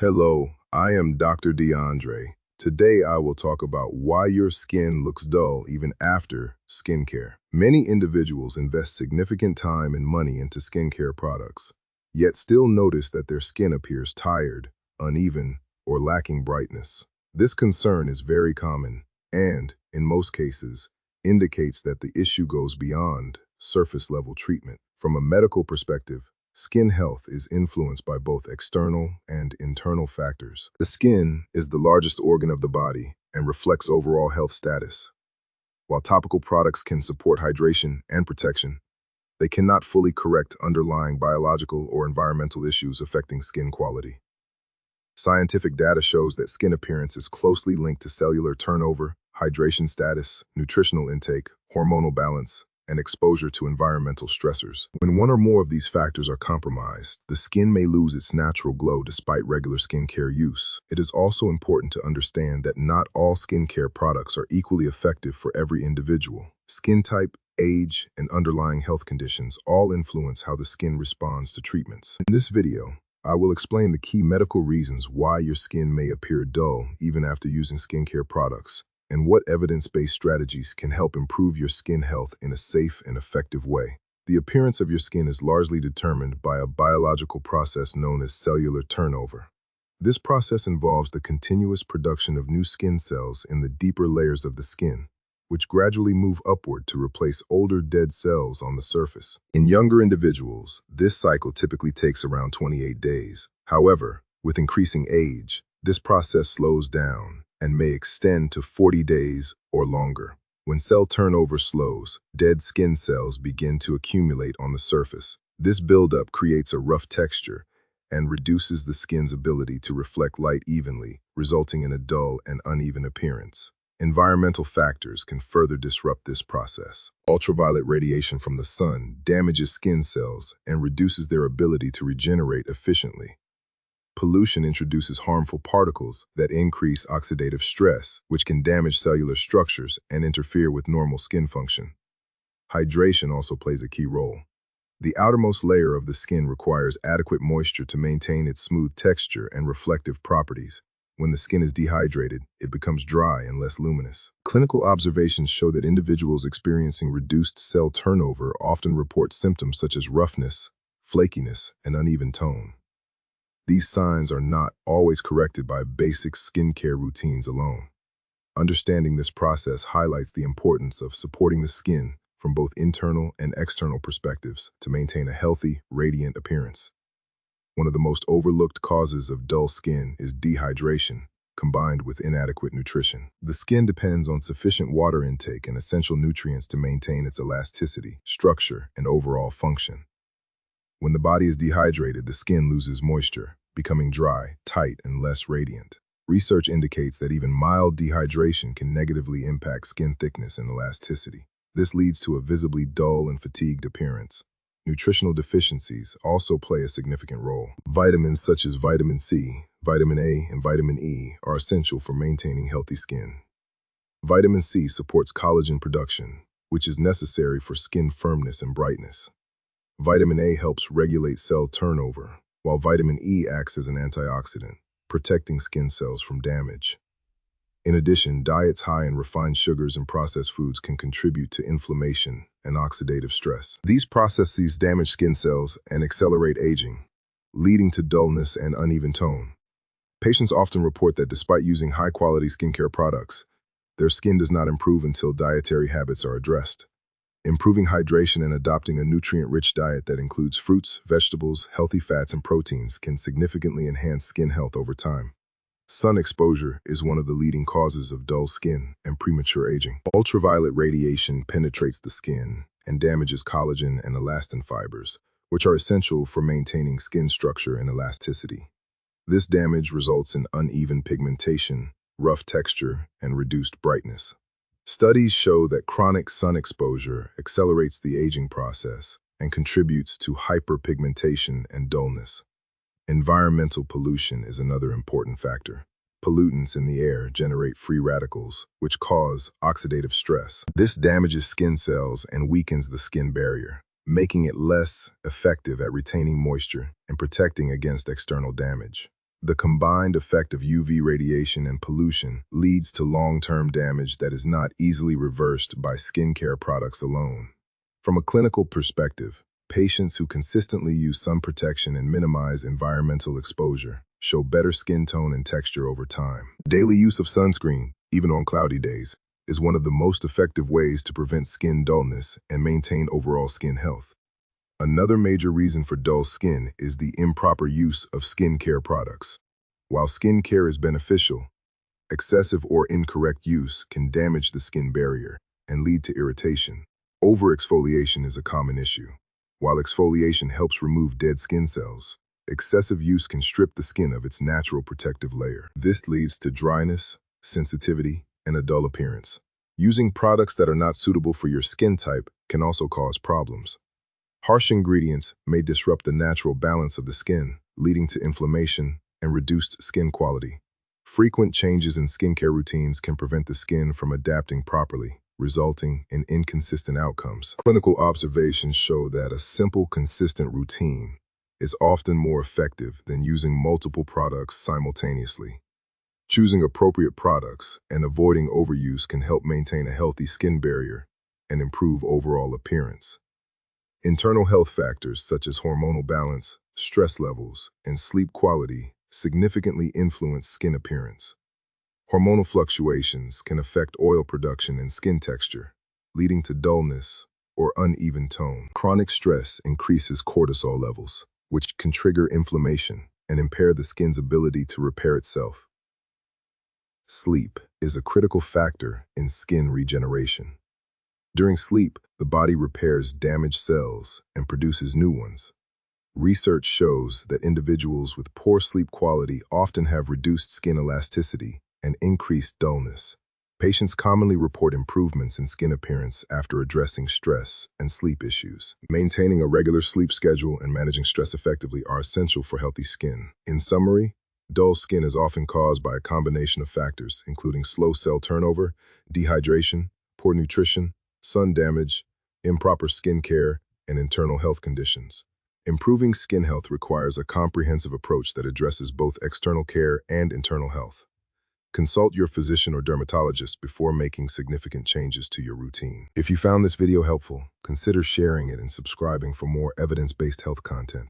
Hello, I am Dr. DeAndre. Today I will talk about why your skin looks dull even after skincare. Many individuals invest significant time and money into skincare products, yet still notice that their skin appears tired, uneven, or lacking brightness. This concern is very common and, in most cases, indicates that the issue goes beyond surface-level treatment. From a medical perspective, skin health is influenced by both external and internal factors. The skin is the largest organ of the body and reflects overall health status. While topical products can support hydration and protection, they cannot fully correct underlying biological or environmental issues affecting skin quality. Scientific data shows that skin appearance is closely linked to cellular turnover, hydration status, nutritional intake, hormonal balance, and exposure to environmental stressors. When one or more of these factors are compromised, the skin may lose its natural glow despite regular skincare use. It is also important to understand that not all skincare products are equally effective for every individual. Skin type, age, and underlying health conditions all influence how the skin responds to treatments. In this video, I will explain the key medical reasons why your skin may appear dull even after using skincare products, and what evidence-based strategies can help improve your skin health in a safe and effective way. The appearance of your skin is largely determined by a biological process known as cellular turnover. This process involves the continuous production of new skin cells in the deeper layers of the skin, which gradually move upward to replace older dead cells on the surface. In younger individuals, this cycle typically takes around 28 days. However, with increasing age, this process slows down and may extend to 40 days or longer. When cell turnover slows, dead skin cells begin to accumulate on the surface. This buildup creates a rough texture and reduces the skin's ability to reflect light evenly, resulting in a dull and uneven appearance. Environmental factors can further disrupt this process. Ultraviolet radiation from the sun damages skin cells and reduces their ability to regenerate efficiently. Pollution introduces harmful particles that increase oxidative stress, which can damage cellular structures and interfere with normal skin function. Hydration also plays a key role. The outermost layer of the skin requires adequate moisture to maintain its smooth texture and reflective properties. When the skin is dehydrated, it becomes dry and less luminous. Clinical observations show that individuals experiencing reduced cell turnover often report symptoms such as roughness, flakiness, and uneven tone. These signs are not always corrected by basic skincare routines alone. Understanding this process highlights the importance of supporting the skin from both internal and external perspectives to maintain a healthy, radiant appearance. One of the most overlooked causes of dull skin is dehydration, combined with inadequate nutrition. The skin depends on sufficient water intake and essential nutrients to maintain its elasticity, structure, and overall function. When the body is dehydrated, the skin loses moisture, becoming dry, tight, and less radiant. Research indicates that even mild dehydration can negatively impact skin thickness and elasticity. This leads to a visibly dull and fatigued appearance. Nutritional deficiencies also play a significant role. Vitamins such as vitamin C, vitamin A, and vitamin E are essential for maintaining healthy skin. Vitamin C supports collagen production, which is necessary for skin firmness and brightness. Vitamin A helps regulate cell turnover, while vitamin E acts as an antioxidant, protecting skin cells from damage. In addition, diets high in refined sugars and processed foods can contribute to inflammation and oxidative stress. These processes damage skin cells and accelerate aging, leading to dullness and uneven tone. Patients often report that despite using high-quality skincare products, their skin does not improve until dietary habits are addressed. Improving hydration and adopting a nutrient-rich diet that includes fruits, vegetables, healthy fats, and proteins can significantly enhance skin health over time. Sun exposure is one of the leading causes of dull skin and premature aging. Ultraviolet radiation penetrates the skin and damages collagen and elastin fibers, which are essential for maintaining skin structure and elasticity. This damage results in uneven pigmentation, rough texture, and reduced brightness. Studies show that chronic sun exposure accelerates the aging process and contributes to hyperpigmentation and dullness. Environmental pollution is another important factor. Pollutants in the air generate free radicals, which cause oxidative stress. This damages skin cells and weakens the skin barrier, making it less effective at retaining moisture and protecting against external damage. The combined effect of UV radiation and pollution leads to long-term damage that is not easily reversed by skincare products alone. From a clinical perspective, patients who consistently use sun protection and minimize environmental exposure show better skin tone and texture over time. Daily use of sunscreen, even on cloudy days, is one of the most effective ways to prevent skin dullness and maintain overall skin health. Another major reason for dull skin is the improper use of skincare products. While skincare is beneficial, excessive or incorrect use can damage the skin barrier and lead to irritation. Overexfoliation is a common issue. While exfoliation helps remove dead skin cells, excessive use can strip the skin of its natural protective layer. This leads to dryness, sensitivity, and a dull appearance. Using products that are not suitable for your skin type can also cause problems. Harsh ingredients may disrupt the natural balance of the skin, leading to inflammation and reduced skin quality. Frequent changes in skincare routines can prevent the skin from adapting properly, resulting in inconsistent outcomes. Clinical observations show that a simple, consistent routine is often more effective than using multiple products simultaneously. Choosing appropriate products and avoiding overuse can help maintain a healthy skin barrier and improve overall appearance. Internal health factors such as hormonal balance, stress levels, and sleep quality significantly influence skin appearance. Hormonal fluctuations can affect oil production and skin texture, leading to dullness or uneven tone. Chronic stress increases cortisol levels, which can trigger inflammation and impair the skin's ability to repair itself. Sleep is a critical factor in skin regeneration. During sleep, the body repairs damaged cells and produces new ones. Research shows that individuals with poor sleep quality often have reduced skin elasticity and increased dullness. Patients commonly report improvements in skin appearance after addressing stress and sleep issues. Maintaining a regular sleep schedule and managing stress effectively are essential for healthy skin. In summary, dull skin is often caused by a combination of factors, including slow cell turnover, dehydration, poor nutrition, sun damage, improper skin care, and internal health conditions. Improving skin health requires a comprehensive approach that addresses both external care and internal health. Consult your physician or dermatologist before making significant changes to your routine. If you found this video helpful, consider sharing it and subscribing for more evidence-based health content.